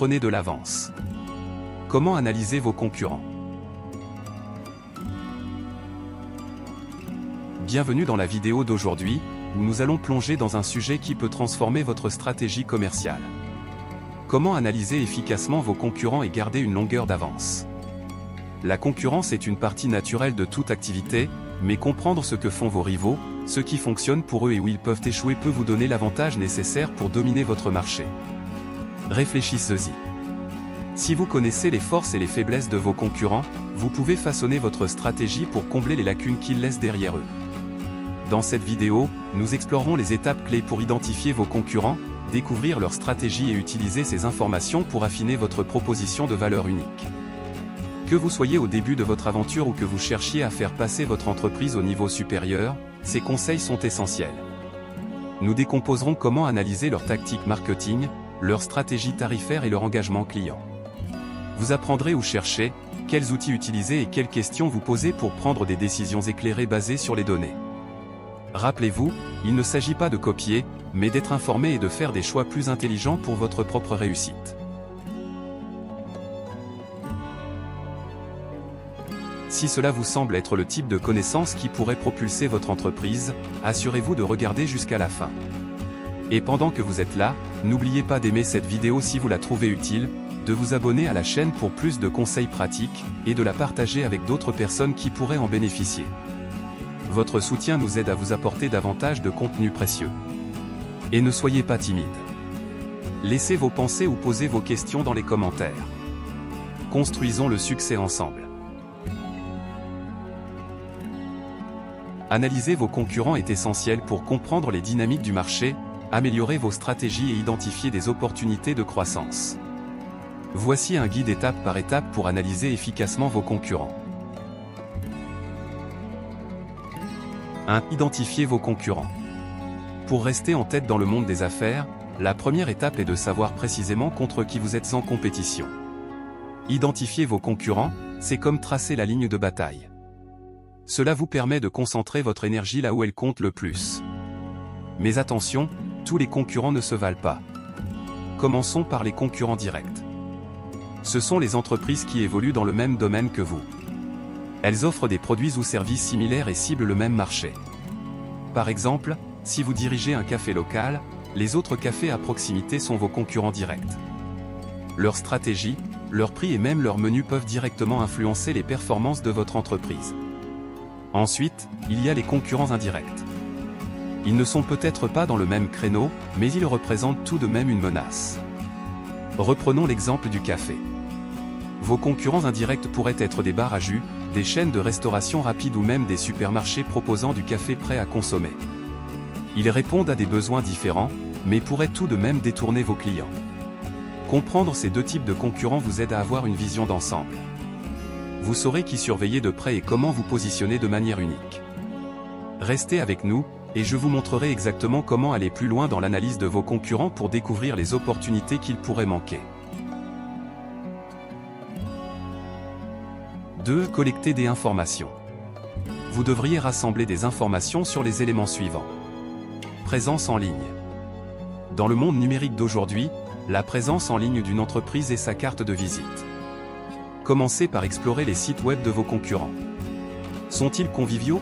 prenez de l'avance. Comment analyser vos concurrents? Bienvenue dans la vidéo d'aujourd'hui, où nous allons plonger dans un sujet qui peut transformer votre stratégie commerciale. Comment analyser efficacement vos concurrents et garder une longueur d'avance? La concurrence est une partie naturelle de toute activité, mais comprendre ce que font vos rivaux, ce qui fonctionne pour eux et où ils peuvent échouer peut vous donner l'avantage nécessaire pour dominer votre marché. Réfléchissez-y. Si vous connaissez les forces et les faiblesses de vos concurrents, vous pouvez façonner votre stratégie pour combler les lacunes qu'ils laissent derrière eux. Dans cette vidéo, nous explorerons les étapes clés pour identifier vos concurrents, découvrir leur stratégie et utiliser ces informations pour affiner votre proposition de valeur unique. Que vous soyez au début de votre aventure ou que vous cherchiez à faire passer votre entreprise au niveau supérieur, ces conseils sont essentiels. Nous décomposerons comment analyser leur tactique marketing, leur stratégie tarifaire et leur engagement client. Vous apprendrez où chercher, quels outils utiliser et quelles questions vous poser pour prendre des décisions éclairées basées sur les données. Rappelez-vous, il ne s'agit pas de copier, mais d'être informé et de faire des choix plus intelligents pour votre propre réussite. Si cela vous semble être le type de connaissance qui pourrait propulser votre entreprise, assurez-vous de regarder jusqu'à la fin. Et pendant que vous êtes là, n'oubliez pas d'aimer cette vidéo si vous la trouvez utile, de vous abonner à la chaîne pour plus de conseils pratiques, et de la partager avec d'autres personnes qui pourraient en bénéficier. Votre soutien nous aide à vous apporter davantage de contenu précieux. Et ne soyez pas timide. Laissez vos pensées ou posez vos questions dans les commentaires. Construisons le succès ensemble. Analyser vos concurrents est essentiel pour comprendre les dynamiques du marché, améliorer vos stratégies et identifier des opportunités de croissance. Voici un guide étape par étape pour analyser efficacement vos concurrents. 1. Identifiez vos concurrents. Pour rester en tête dans le monde des affaires, la première étape est de savoir précisément contre qui vous êtes en compétition. Identifier vos concurrents, c'est comme tracer la ligne de bataille. Cela vous permet de concentrer votre énergie là où elle compte le plus. Mais attention, tous les concurrents ne se valent pas. Commençons par les concurrents directs. Ce sont les entreprises qui évoluent dans le même domaine que vous. Elles offrent des produits ou services similaires et ciblent le même marché. Par exemple, si vous dirigez un café local, les autres cafés à proximité sont vos concurrents directs. Leur stratégie, leur prix et même leur menu peuvent directement influencer les performances de votre entreprise. Ensuite, il y a les concurrents indirects. Ils ne sont peut-être pas dans le même créneau, mais ils représentent tout de même une menace. Reprenons l'exemple du café. Vos concurrents indirects pourraient être des bars à jus, des chaînes de restauration rapide ou même des supermarchés proposant du café prêt à consommer. Ils répondent à des besoins différents, mais pourraient tout de même détourner vos clients. Comprendre ces deux types de concurrents vous aide à avoir une vision d'ensemble. Vous saurez qui surveiller de près et comment vous positionner de manière unique. Restez avec nous, et je vous montrerai exactement comment aller plus loin dans l'analyse de vos concurrents pour découvrir les opportunités qu'ils pourraient manquer. 2. Collecter des informations. Vous devriez rassembler des informations sur les éléments suivants. Présence en ligne. Dans le monde numérique d'aujourd'hui, la présence en ligne d'une entreprise est sa carte de visite. Commencez par explorer les sites web de vos concurrents. Sont-ils conviviaux?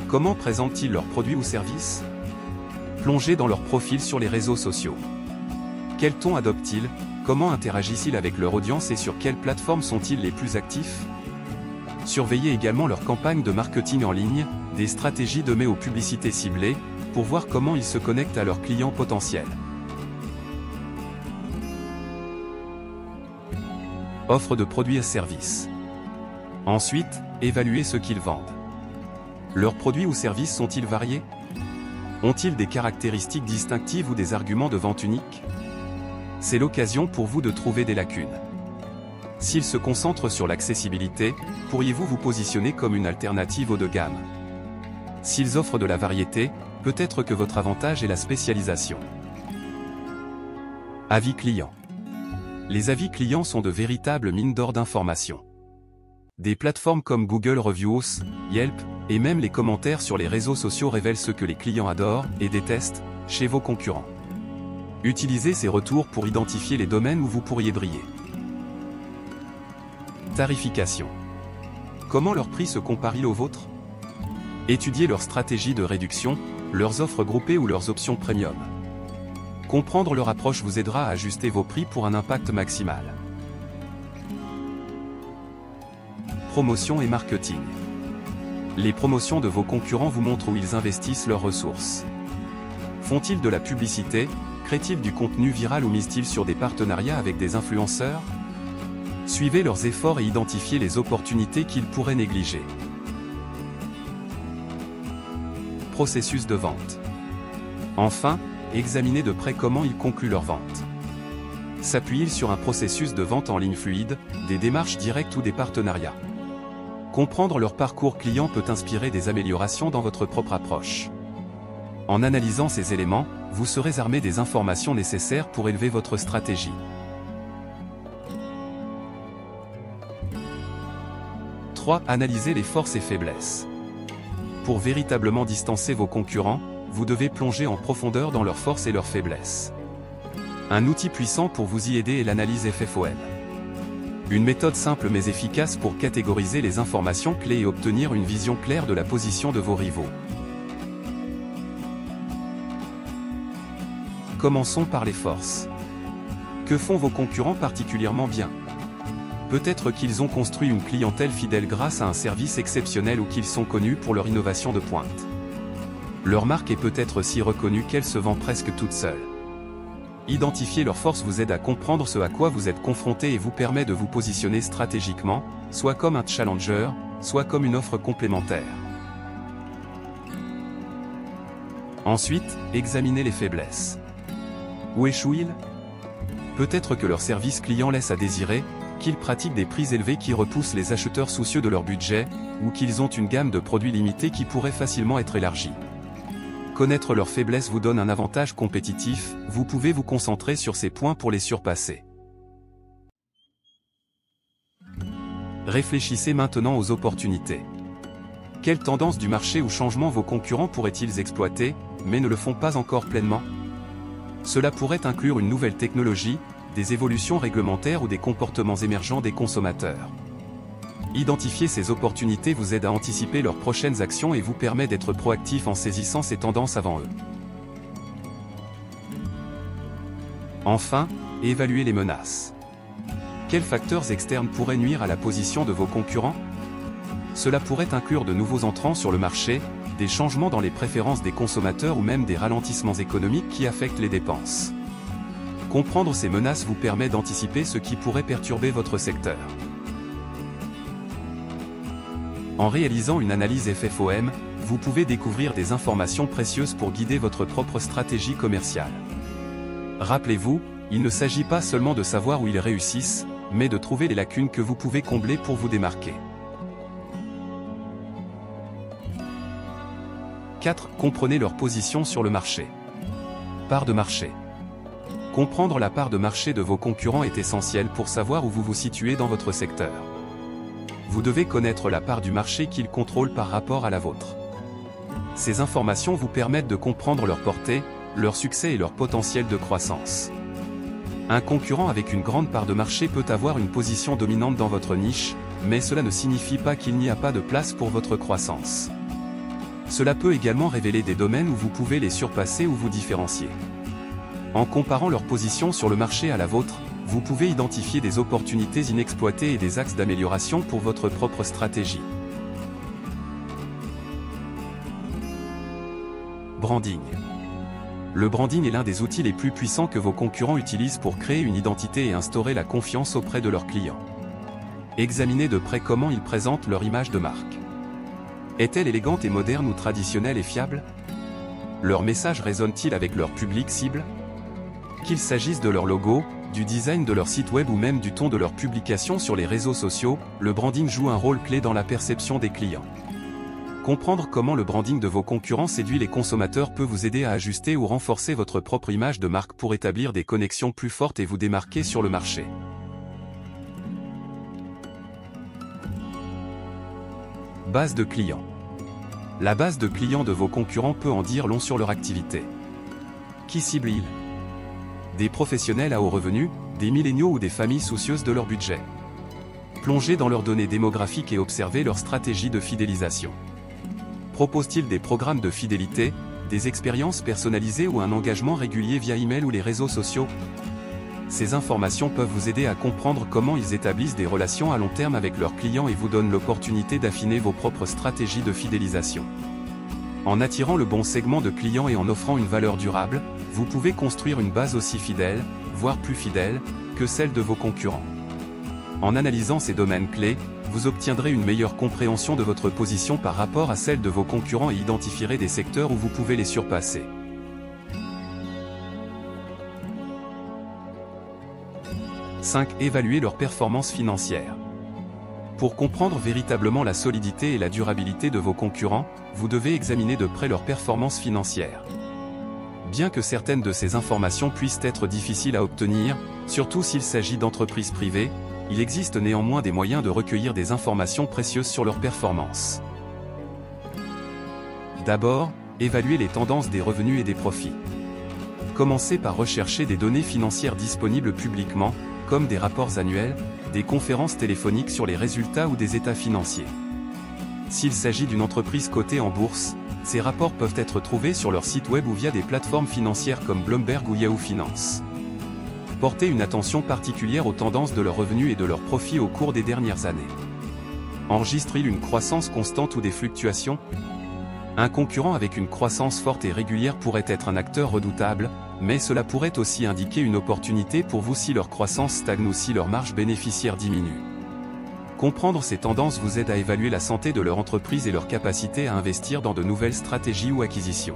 Comment présentent-ils leurs produits ou services? Plongez dans leurs profils sur les réseaux sociaux. Quel ton adoptent-ils? Comment interagissent-ils avec leur audience et sur quelles plateformes sont-ils les plus actifs? Surveillez également leurs campagnes de marketing en ligne, des stratégies de aux publicités ciblées, pour voir comment ils se connectent à leurs clients potentiels. Offre de produits et services. Ensuite, évaluez ce qu'ils vendent. Leurs produits ou services sont-ils variés? Ont-ils des caractéristiques distinctives ou des arguments de vente uniques? C'est l'occasion pour vous de trouver des lacunes. S'ils se concentrent sur l'accessibilité, pourriez-vous vous positionner comme une alternative haut de gamme? S'ils offrent de la variété, peut-être que votre avantage est la spécialisation. Avis clients. Les avis clients sont de véritables mines d'or d'informations. Des plateformes comme Google Reviews, Yelp, et même les commentaires sur les réseaux sociaux révèlent ce que les clients adorent et détestent chez vos concurrents. Utilisez ces retours pour identifier les domaines où vous pourriez briller. Tarification. Comment leur prix se compare-t-il au vôtre? Étudiez leur stratégie de réduction, leurs offres groupées ou leurs options premium. Comprendre leur approche vous aidera à ajuster vos prix pour un impact maximal. Promotion et marketing. Les promotions de vos concurrents vous montrent où ils investissent leurs ressources. Font-ils de la publicité? Créent-ils du contenu viral ou misent-ils sur des partenariats avec des influenceurs? Suivez leurs efforts et identifiez les opportunités qu'ils pourraient négliger. Processus de vente. Enfin, examinez de près comment ils concluent leur vente. S'appuie-t-il sur un processus de vente en ligne fluide, des démarches directes ou des partenariats? Comprendre leur parcours client peut inspirer des améliorations dans votre propre approche. En analysant ces éléments, vous serez armé des informations nécessaires pour élever votre stratégie. 3. Analysez les forces et faiblesses. Pour véritablement distancer vos concurrents, vous devez plonger en profondeur dans leurs forces et leurs faiblesses. Un outil puissant pour vous y aider est l'analyse FFOM. Une méthode simple mais efficace pour catégoriser les informations clés et obtenir une vision claire de la position de vos rivaux. Commençons par les forces. Que font vos concurrents particulièrement bien? Peut-être qu'ils ont construit une clientèle fidèle grâce à un service exceptionnel ou qu'ils sont connus pour leur innovation de pointe. Leur marque est peut-être si reconnue qu'elle se vend presque toute seule. Identifier leurs forces vous aide à comprendre ce à quoi vous êtes confronté et vous permet de vous positionner stratégiquement, soit comme un challenger, soit comme une offre complémentaire. Ensuite, examinez les faiblesses. Où échouent-ils? Peut-être que leur service client laisse à désirer, qu'ils pratiquent des prix élevés qui repoussent les acheteurs soucieux de leur budget, ou qu'ils ont une gamme de produits limités qui pourrait facilement être élargie. Connaître leurs faiblesses vous donne un avantage compétitif, vous pouvez vous concentrer sur ces points pour les surpasser. Réfléchissez maintenant aux opportunités. Quelles tendances du marché ou changements vos concurrents pourraient-ils exploiter, mais ne le font pas encore pleinement? Cela pourrait inclure une nouvelle technologie, des évolutions réglementaires ou des comportements émergents des consommateurs. Identifier ces opportunités vous aide à anticiper leurs prochaines actions et vous permet d'être proactif en saisissant ces tendances avant eux. Enfin, évaluez les menaces. Quels facteurs externes pourraient nuire à la position de vos concurrents? Cela pourrait inclure de nouveaux entrants sur le marché, des changements dans les préférences des consommateurs ou même des ralentissements économiques qui affectent les dépenses. Comprendre ces menaces vous permet d'anticiper ce qui pourrait perturber votre secteur. En réalisant une analyse FFOM, vous pouvez découvrir des informations précieuses pour guider votre propre stratégie commerciale. Rappelez-vous, il ne s'agit pas seulement de savoir où ils réussissent, mais de trouver les lacunes que vous pouvez combler pour vous démarquer. 4. Comprenez leur position sur le marché. Part de marché. Comprendre la part de marché de vos concurrents est essentiel pour savoir où vous vous situez dans votre secteur. Vous devez connaître la part du marché qu'ils contrôlent par rapport à la vôtre. Ces informations vous permettent de comprendre leur portée, leur succès et leur potentiel de croissance. Un concurrent avec une grande part de marché peut avoir une position dominante dans votre niche, mais cela ne signifie pas qu'il n'y a pas de place pour votre croissance. Cela peut également révéler des domaines où vous pouvez les surpasser ou vous différencier. En comparant leur position sur le marché à la vôtre, vous pouvez identifier des opportunités inexploitées et des axes d'amélioration pour votre propre stratégie. Branding. Le branding est l'un des outils les plus puissants que vos concurrents utilisent pour créer une identité et instaurer la confiance auprès de leurs clients. Examinez de près comment ils présentent leur image de marque. Est-elle élégante et moderne ou traditionnelle et fiable? Leur message résonne-t-il avec leur public cible? Qu'il s'agisse de leur logo, du design de leur site web ou même du ton de leur publication sur les réseaux sociaux, le branding joue un rôle clé dans la perception des clients. Comprendre comment le branding de vos concurrents séduit les consommateurs peut vous aider à ajuster ou renforcer votre propre image de marque pour établir des connexions plus fortes et vous démarquer sur le marché. Base de clients. La base de clients de vos concurrents peut en dire long sur leur activité. Qui ciblent-ils? des professionnels à haut revenu, des milléniaux ou des familles soucieuses de leur budget. Plongez dans leurs données démographiques et observez leur stratégie de fidélisation. Propose-t-il des programmes de fidélité, des expériences personnalisées ou un engagement régulier via email ou les réseaux sociaux? Ces informations peuvent vous aider à comprendre comment ils établissent des relations à long terme avec leurs clients et vous donnent l'opportunité d'affiner vos propres stratégies de fidélisation. En attirant le bon segment de clients et en offrant une valeur durable, vous pouvez construire une base aussi fidèle, voire plus fidèle, que celle de vos concurrents. En analysant ces domaines clés, vous obtiendrez une meilleure compréhension de votre position par rapport à celle de vos concurrents et identifierez des secteurs où vous pouvez les surpasser. 5. Évaluer leur performance financière. Pour comprendre véritablement la solidité et la durabilité de vos concurrents, vous devez examiner de près leur performance financière. Bien que certaines de ces informations puissent être difficiles à obtenir, surtout s'il s'agit d'entreprises privées, il existe néanmoins des moyens de recueillir des informations précieuses sur leur performance. D'abord, évaluer les tendances des revenus et des profits. Commencez par rechercher des données financières disponibles publiquement, comme des rapports annuels, des conférences téléphoniques sur les résultats ou des états financiers. S'il s'agit d'une entreprise cotée en bourse, ces rapports peuvent être trouvés sur leur site web ou via des plateformes financières comme Bloomberg ou Yahoo Finance. Portez une attention particulière aux tendances de leurs revenus et de leurs profits au cours des dernières années. Enregistre-t-il une croissance constante ou des fluctuations? Un concurrent avec une croissance forte et régulière pourrait être un acteur redoutable, mais cela pourrait aussi indiquer une opportunité pour vous si leur croissance stagne ou si leur marge bénéficiaire diminue. Comprendre ces tendances vous aide à évaluer la santé de leur entreprise et leur capacité à investir dans de nouvelles stratégies ou acquisitions.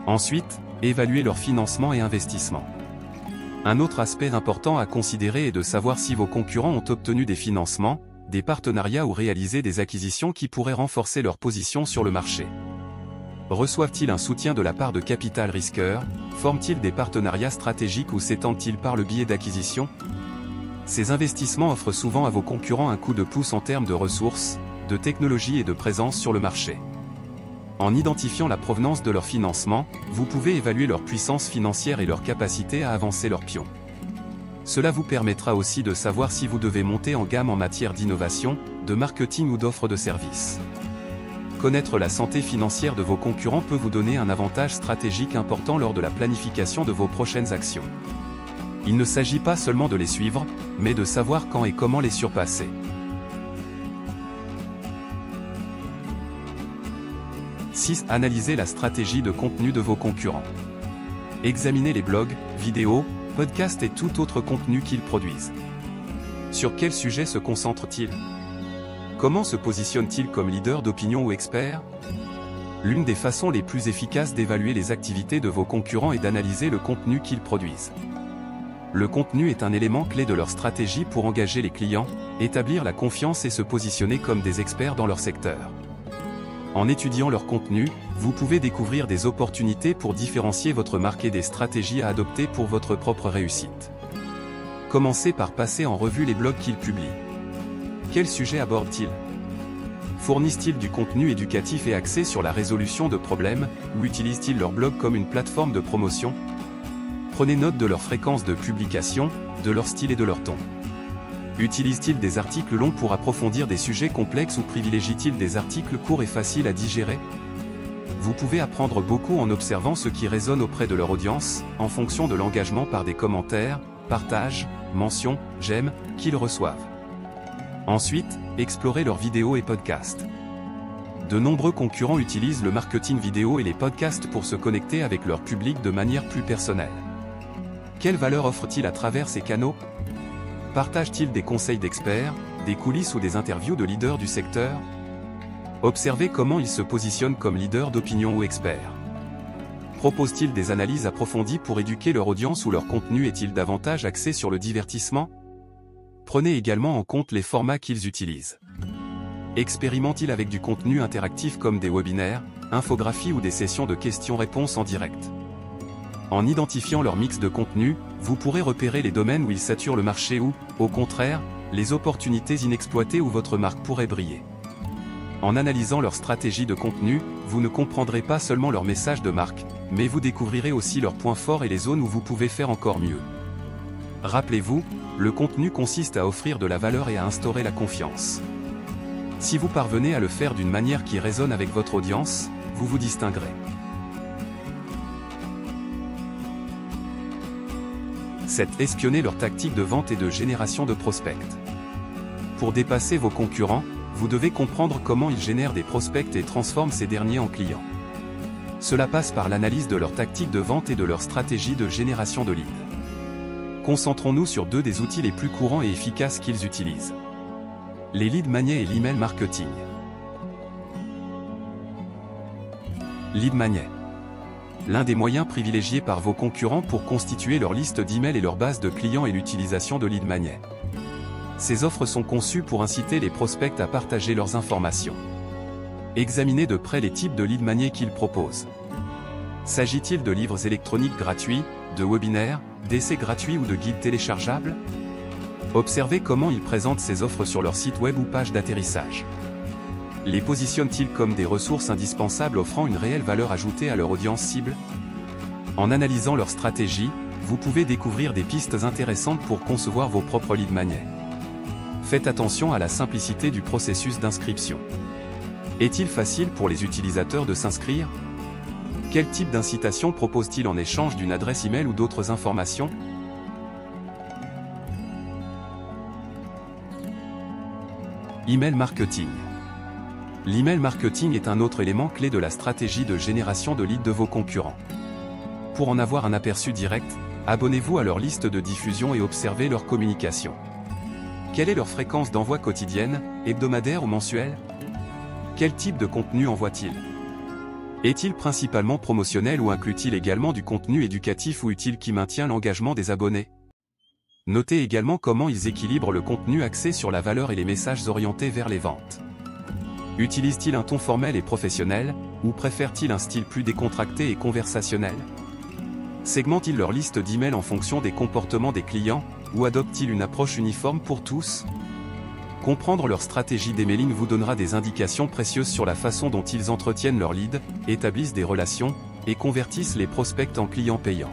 Ensuite, évaluer leur financement et investissement. Un autre aspect important à considérer est de savoir si vos concurrents ont obtenu des financements, des partenariats ou réalisé des acquisitions qui pourraient renforcer leur position sur le marché. Reçoivent-ils un soutien de la part de capital risqueurs? Forment-ils des partenariats stratégiques ou s'étendent-ils par le biais d'acquisitions? Ces investissements offrent souvent à vos concurrents un coup de pouce en termes de ressources, de technologie et de présence sur le marché. En identifiant la provenance de leur financement, vous pouvez évaluer leur puissance financière et leur capacité à avancer leurs pions. Cela vous permettra aussi de savoir si vous devez monter en gamme en matière d'innovation, de marketing ou d'offres de services. Connaître la santé financière de vos concurrents peut vous donner un avantage stratégique important lors de la planification de vos prochaines actions. Il ne s'agit pas seulement de les suivre, mais de savoir quand et comment les surpasser. 6. Analysez la stratégie de contenu de vos concurrents. Examinez les blogs, vidéos, podcasts et tout autre contenu qu'ils produisent. Sur quel sujet se concentrent-ils? Comment se positionnent-ils comme leader d'opinion ou expert? L'une des façons les plus efficaces d'évaluer les activités de vos concurrents est d'analyser le contenu qu'ils produisent. Le contenu est un élément clé de leur stratégie pour engager les clients, établir la confiance et se positionner comme des experts dans leur secteur. En étudiant leur contenu, vous pouvez découvrir des opportunités pour différencier votre marque et des stratégies à adopter pour votre propre réussite. Commencez par passer en revue les blogs qu'ils publient. Quels sujets abordent-ils? Fournissent-ils du contenu éducatif et axé sur la résolution de problèmes, ou utilisent-ils leur blog comme une plateforme de promotion? Prenez note de leur fréquence de publication, de leur style et de leur ton. Utilisent-ils des articles longs pour approfondir des sujets complexes ou privilégient-ils des articles courts et faciles à digérer? Vous pouvez apprendre beaucoup en observant ce qui résonne auprès de leur audience, en fonction de l'engagement par des commentaires, partages, mentions, j'aime, qu'ils reçoivent. Ensuite, explorez leurs vidéos et podcasts. De nombreux concurrents utilisent le marketing vidéo et les podcasts pour se connecter avec leur public de manière plus personnelle. Quelle valeur offrent-ils à travers ces canaux? Partagent-ils des conseils d'experts, des coulisses ou des interviews de leaders du secteur? Observez comment ils se positionnent comme leaders d'opinion ou experts. Proposent-ils des analyses approfondies pour éduquer leur audience ou leur contenu est-il davantage axé sur le divertissement? Prenez également en compte les formats qu'ils utilisent. Expérimentent-ils avec du contenu interactif comme des webinaires, infographies ou des sessions de questions-réponses en direct? En identifiant leur mix de contenu, vous pourrez repérer les domaines où ils saturent le marché ou, au contraire, les opportunités inexploitées où votre marque pourrait briller. En analysant leur stratégie de contenu, vous ne comprendrez pas seulement leur message de marque, mais vous découvrirez aussi leurs points forts et les zones où vous pouvez faire encore mieux. Rappelez-vous, le contenu consiste à offrir de la valeur et à instaurer la confiance. Si vous parvenez à le faire d'une manière qui résonne avec votre audience, vous vous distinguerez. 7. Espionner leurs tactiques de vente et de génération de prospects. Pour dépasser vos concurrents, vous devez comprendre comment ils génèrent des prospects et transforment ces derniers en clients. Cela passe par l'analyse de leurs tactiques de vente et de leur stratégie de génération de leads. Concentrons-nous sur deux des outils les plus courants et efficaces qu'ils utilisent. Les lead magnets et l'email marketing. Lead magnet. L'un des moyens privilégiés par vos concurrents pour constituer leur liste d'emails et leur base de clients est l'utilisation de lead magnets. Ces offres sont conçues pour inciter les prospects à partager leurs informations. Examinez de près les types de lead magnets qu'ils proposent. S'agit-il de livres électroniques gratuits, de webinaires, d'essais gratuits ou de guides téléchargeables? Observez comment ils présentent ces offres sur leur site web ou page d'atterrissage. Les positionnent-ils comme des ressources indispensables offrant une réelle valeur ajoutée à leur audience cible? En analysant leur stratégie, vous pouvez découvrir des pistes intéressantes pour concevoir vos propres lead magnets. Faites attention à la simplicité du processus d'inscription. Est-il facile pour les utilisateurs de s'inscrire? Quel type d'incitation propose-t-il en échange d'une adresse email ou d'autres informations? Email marketing. L'email marketing est un autre élément clé de la stratégie de génération de leads de vos concurrents. Pour en avoir un aperçu direct, abonnez-vous à leur liste de diffusion et observez leur communication. Quelle est leur fréquence d'envoi quotidienne, hebdomadaire ou mensuelle? Quel type de contenu envoient-ils? Est-il principalement promotionnel ou inclut-il également du contenu éducatif ou utile qui maintient l'engagement des abonnés? Notez également comment ils équilibrent le contenu axé sur la valeur et les messages orientés vers les ventes. Utilise-t-il un ton formel et professionnel, ou préfère-t-il un style plus décontracté et conversationnel? Segmente-t-il leur liste d'emails en fonction des comportements des clients, ou adopte-t-il une approche uniforme pour tous? Comprendre leur stratégie d'emailing vous donnera des indications précieuses sur la façon dont ils entretiennent leurs leads, établissent des relations, et convertissent les prospects en clients payants.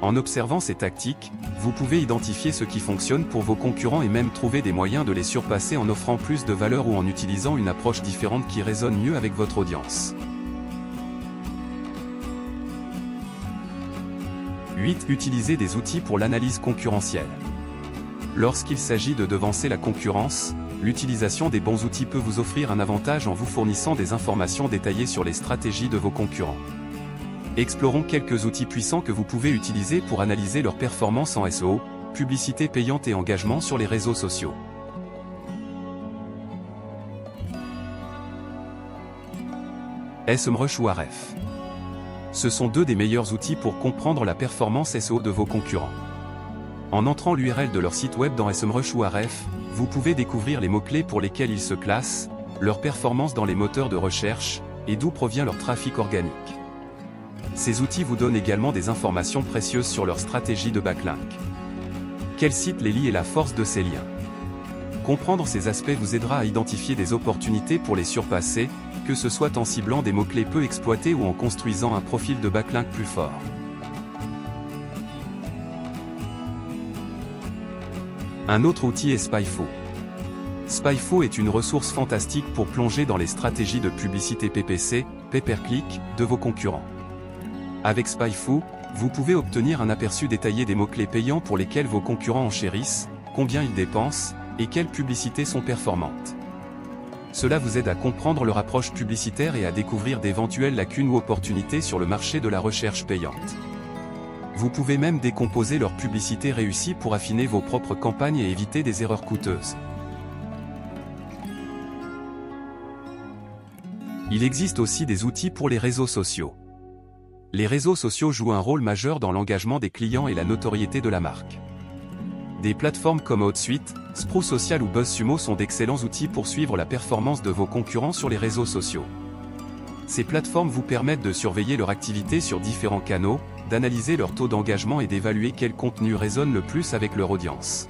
En observant ces tactiques, vous pouvez identifier ce qui fonctionne pour vos concurrents et même trouver des moyens de les surpasser en offrant plus de valeur ou en utilisant une approche différente qui résonne mieux avec votre audience. 8. Utilisez des outils pour l'analyse concurrentielle. Lorsqu'il s'agit de devancer la concurrence, l'utilisation des bons outils peut vous offrir un avantage en vous fournissant des informations détaillées sur les stratégies de vos concurrents. Explorons quelques outils puissants que vous pouvez utiliser pour analyser leur performance en SEO, publicité payante et engagement sur les réseaux sociaux. SEMrush ou Ahrefs. Ce sont deux des meilleurs outils pour comprendre la performance SEO de vos concurrents. En entrant l'URL de leur site web dans SEMrush ou Ahrefs, vous pouvez découvrir les mots-clés pour lesquels ils se classent, leur performance dans les moteurs de recherche, et d'où provient leur trafic organique. Ces outils vous donnent également des informations précieuses sur leur stratégie de backlink. Quel site les lie et la force de ces liens? Comprendre ces aspects vous aidera à identifier des opportunités pour les surpasser, que ce soit en ciblant des mots-clés peu exploités ou en construisant un profil de backlink plus fort. Un autre outil est Spyfo. Spyfo est une ressource fantastique pour plonger dans les stratégies de publicité PPC, pay-per-click, de vos concurrents. Avec Spyfo, vous pouvez obtenir un aperçu détaillé des mots-clés payants pour lesquels vos concurrents enchérissent, combien ils dépensent, et quelles publicités sont performantes. Cela vous aide à comprendre leur approche publicitaire et à découvrir d'éventuelles lacunes ou opportunités sur le marché de la recherche payante. Vous pouvez même décomposer leur publicité réussie pour affiner vos propres campagnes et éviter des erreurs coûteuses. Il existe aussi des outils pour les réseaux sociaux. Les réseaux sociaux jouent un rôle majeur dans l'engagement des clients et la notoriété de la marque. Des plateformes comme Hootsuite, Spruce Social ou BuzzSumo sont d'excellents outils pour suivre la performance de vos concurrents sur les réseaux sociaux. Ces plateformes vous permettent de surveiller leur activité sur différents canaux, d'analyser leur taux d'engagement et d'évaluer quel contenu résonne le plus avec leur audience.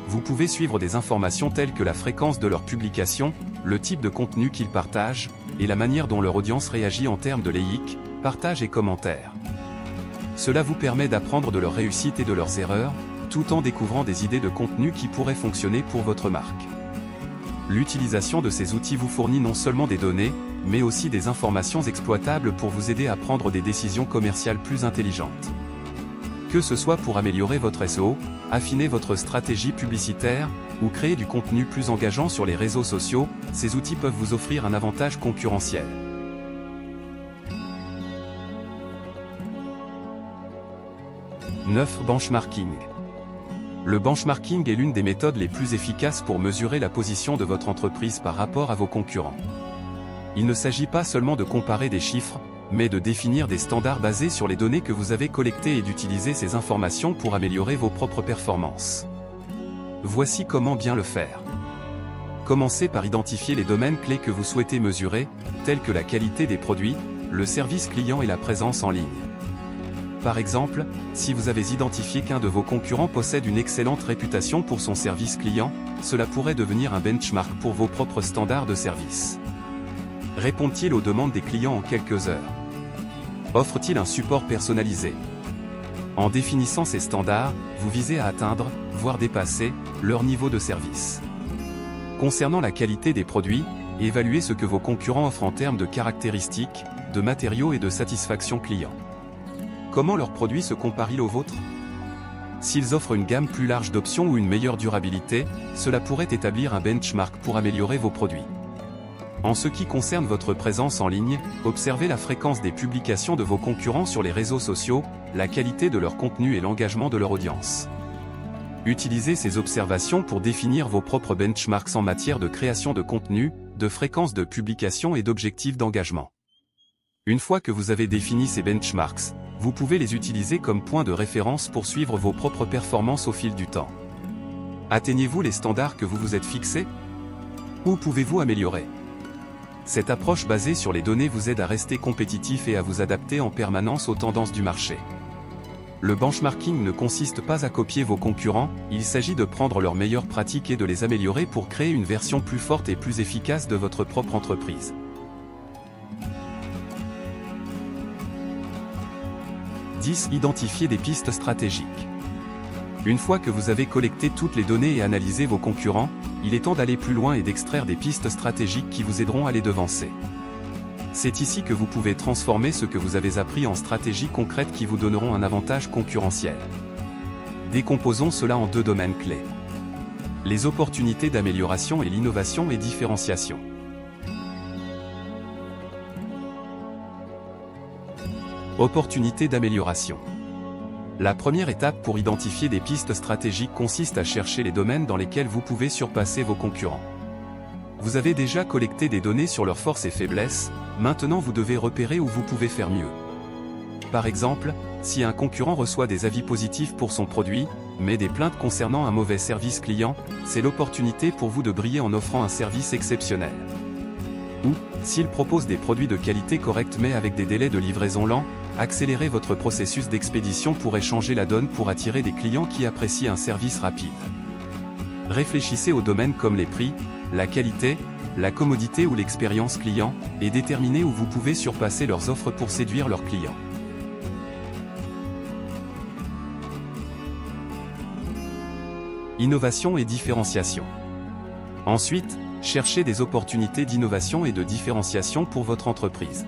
Vous pouvez suivre des informations telles que la fréquence de leurs publications, le type de contenu qu'ils partagent, et la manière dont leur audience réagit en termes de likes, partages et commentaires. Cela vous permet d'apprendre de leurs réussites et de leurs erreurs, tout en découvrant des idées de contenu qui pourraient fonctionner pour votre marque. L'utilisation de ces outils vous fournit non seulement des données, mais aussi des informations exploitables pour vous aider à prendre des décisions commerciales plus intelligentes. Que ce soit pour améliorer votre SEO, affiner votre stratégie publicitaire, ou créer du contenu plus engageant sur les réseaux sociaux, ces outils peuvent vous offrir un avantage concurrentiel. « 9. Benchmarking. Le benchmarking est l'une des méthodes les plus efficaces pour mesurer la position de votre entreprise par rapport à vos concurrents. Il ne s'agit pas seulement de comparer des chiffres, mais de définir des standards basés sur les données que vous avez collectées et d'utiliser ces informations pour améliorer vos propres performances. Voici comment bien le faire. Commencez par identifier les domaines clés que vous souhaitez mesurer, tels que la qualité des produits, le service client et la présence en ligne. Par exemple, si vous avez identifié qu'un de vos concurrents possède une excellente réputation pour son service client, cela pourrait devenir un benchmark pour vos propres standards de service. Répond-il aux demandes des clients en quelques heures? Offre-t-il un support personnalisé? En définissant ces standards, vous visez à atteindre, voire dépasser, leur niveau de service. Concernant la qualité des produits, évaluez ce que vos concurrents offrent en termes de caractéristiques, de matériaux et de satisfaction client. Comment leurs produits se comparent-ils aux vôtres? S'ils offrent une gamme plus large d'options ou une meilleure durabilité, cela pourrait établir un benchmark pour améliorer vos produits. En ce qui concerne votre présence en ligne, observez la fréquence des publications de vos concurrents sur les réseaux sociaux, la qualité de leur contenu et l'engagement de leur audience. Utilisez ces observations pour définir vos propres benchmarks en matière de création de contenu, de fréquence de publication et d'objectifs d'engagement. Une fois que vous avez défini ces benchmarks, vous pouvez les utiliser comme point de référence pour suivre vos propres performances au fil du temps. Atteignez-vous les standards que vous vous êtes fixés? Où pouvez-vous améliorer? Cette approche basée sur les données vous aide à rester compétitif et à vous adapter en permanence aux tendances du marché. Le benchmarking ne consiste pas à copier vos concurrents, il s'agit de prendre leurs meilleures pratiques et de les améliorer pour créer une version plus forte et plus efficace de votre propre entreprise. « 10. Identifier des pistes stratégiques. Une fois que vous avez collecté toutes les données et analysé vos concurrents, il est temps d'aller plus loin et d'extraire des pistes stratégiques qui vous aideront à les devancer. C'est ici que vous pouvez transformer ce que vous avez appris en stratégies concrètes qui vous donneront un avantage concurrentiel. Décomposons cela en deux domaines clés. Les opportunités d'amélioration et l'innovation et différenciation. Opportunités d'amélioration. La première étape pour identifier des pistes stratégiques consiste à chercher les domaines dans lesquels vous pouvez surpasser vos concurrents. Vous avez déjà collecté des données sur leurs forces et faiblesses, maintenant vous devez repérer où vous pouvez faire mieux. Par exemple, si un concurrent reçoit des avis positifs pour son produit, mais des plaintes concernant un mauvais service client, c'est l'opportunité pour vous de briller en offrant un service exceptionnel. Ou, s'il propose des produits de qualité correcte mais avec des délais de livraison lents, accélérer votre processus d'expédition pourrait changer la donne pour attirer des clients qui apprécient un service rapide. Réfléchissez aux domaines comme les prix, la qualité, la commodité ou l'expérience client, et déterminez où vous pouvez surpasser leurs offres pour séduire leurs clients. Innovation et différenciation. Ensuite, cherchez des opportunités d'innovation et de différenciation pour votre entreprise.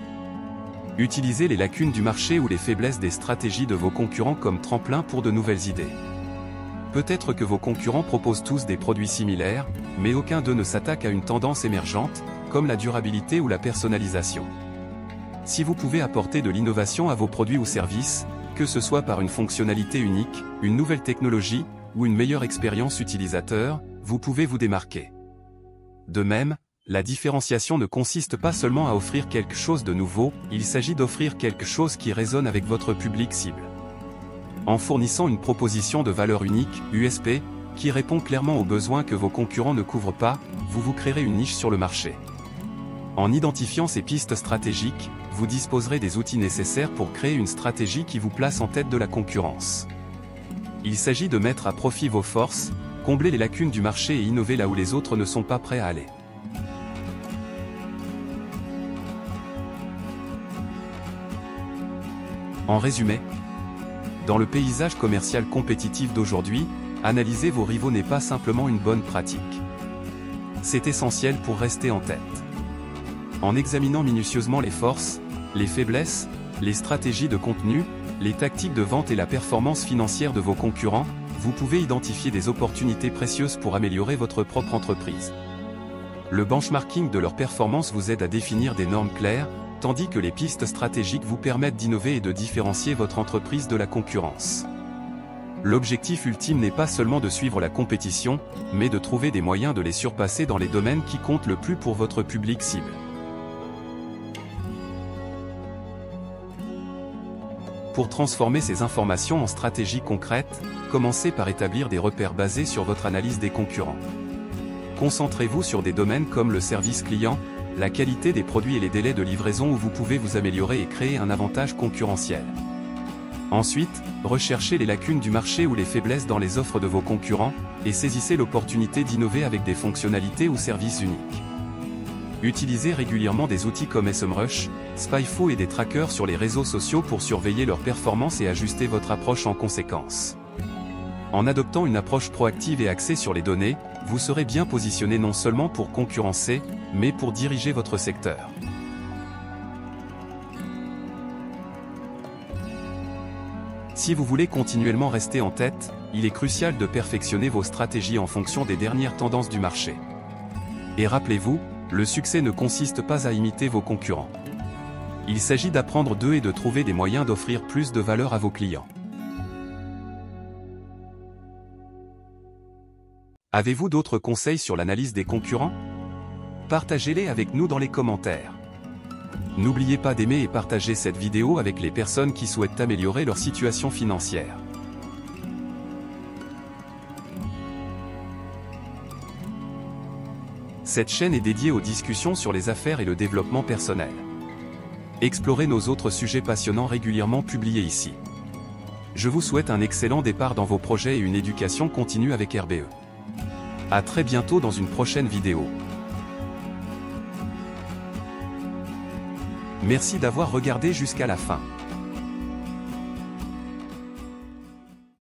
Utilisez les lacunes du marché ou les faiblesses des stratégies de vos concurrents comme tremplin pour de nouvelles idées. Peut-être que vos concurrents proposent tous des produits similaires, mais aucun d'eux ne s'attaque à une tendance émergente, comme la durabilité ou la personnalisation. Si vous pouvez apporter de l'innovation à vos produits ou services, que ce soit par une fonctionnalité unique, une nouvelle technologie, ou une meilleure expérience utilisateur, vous pouvez vous démarquer. De même, la différenciation ne consiste pas seulement à offrir quelque chose de nouveau, il s'agit d'offrir quelque chose qui résonne avec votre public cible. En fournissant une proposition de valeur unique, USP, qui répond clairement aux besoins que vos concurrents ne couvrent pas, vous vous créerez une niche sur le marché. En identifiant ces pistes stratégiques, vous disposerez des outils nécessaires pour créer une stratégie qui vous place en tête de la concurrence. Il s'agit de mettre à profit vos forces, combler les lacunes du marché et innover là où les autres ne sont pas prêts à aller. En résumé, dans le paysage commercial compétitif d'aujourd'hui, analyser vos rivaux n'est pas simplement une bonne pratique. C'est essentiel pour rester en tête. En examinant minutieusement les forces, les faiblesses, les stratégies de contenu, les tactiques de vente et la performance financière de vos concurrents, vous pouvez identifier des opportunités précieuses pour améliorer votre propre entreprise. Le benchmarking de leur performance vous aide à définir des normes claires, tandis que les pistes stratégiques vous permettent d'innover et de différencier votre entreprise de la concurrence. L'objectif ultime n'est pas seulement de suivre la compétition, mais de trouver des moyens de les surpasser dans les domaines qui comptent le plus pour votre public cible. Pour transformer ces informations en stratégies concrètes, commencez par établir des repères basés sur votre analyse des concurrents. Concentrez-vous sur des domaines comme le service client, la qualité des produits et les délais de livraison où vous pouvez vous améliorer et créer un avantage concurrentiel. Ensuite, recherchez les lacunes du marché ou les faiblesses dans les offres de vos concurrents, et saisissez l'opportunité d'innover avec des fonctionnalités ou services uniques. Utilisez régulièrement des outils comme SEMrush, Spyfo et des trackers sur les réseaux sociaux pour surveiller leur performance et ajuster votre approche en conséquence. En adoptant une approche proactive et axée sur les données, vous serez bien positionné non seulement pour concurrencer, mais pour diriger votre secteur. Si vous voulez continuellement rester en tête, il est crucial de perfectionner vos stratégies en fonction des dernières tendances du marché. Et rappelez-vous, le succès ne consiste pas à imiter vos concurrents. Il s'agit d'apprendre d'eux et de trouver des moyens d'offrir plus de valeur à vos clients. Avez-vous d'autres conseils sur l'analyse des concurrents? Partagez-les avec nous dans les commentaires. N'oubliez pas d'aimer et partager cette vidéo avec les personnes qui souhaitent améliorer leur situation financière. Cette chaîne est dédiée aux discussions sur les affaires et le développement personnel. Explorez nos autres sujets passionnants régulièrement publiés ici. Je vous souhaite un excellent départ dans vos projets et une éducation continue avec RBE. À très bientôt dans une prochaine vidéo. Merci d'avoir regardé jusqu'à la fin.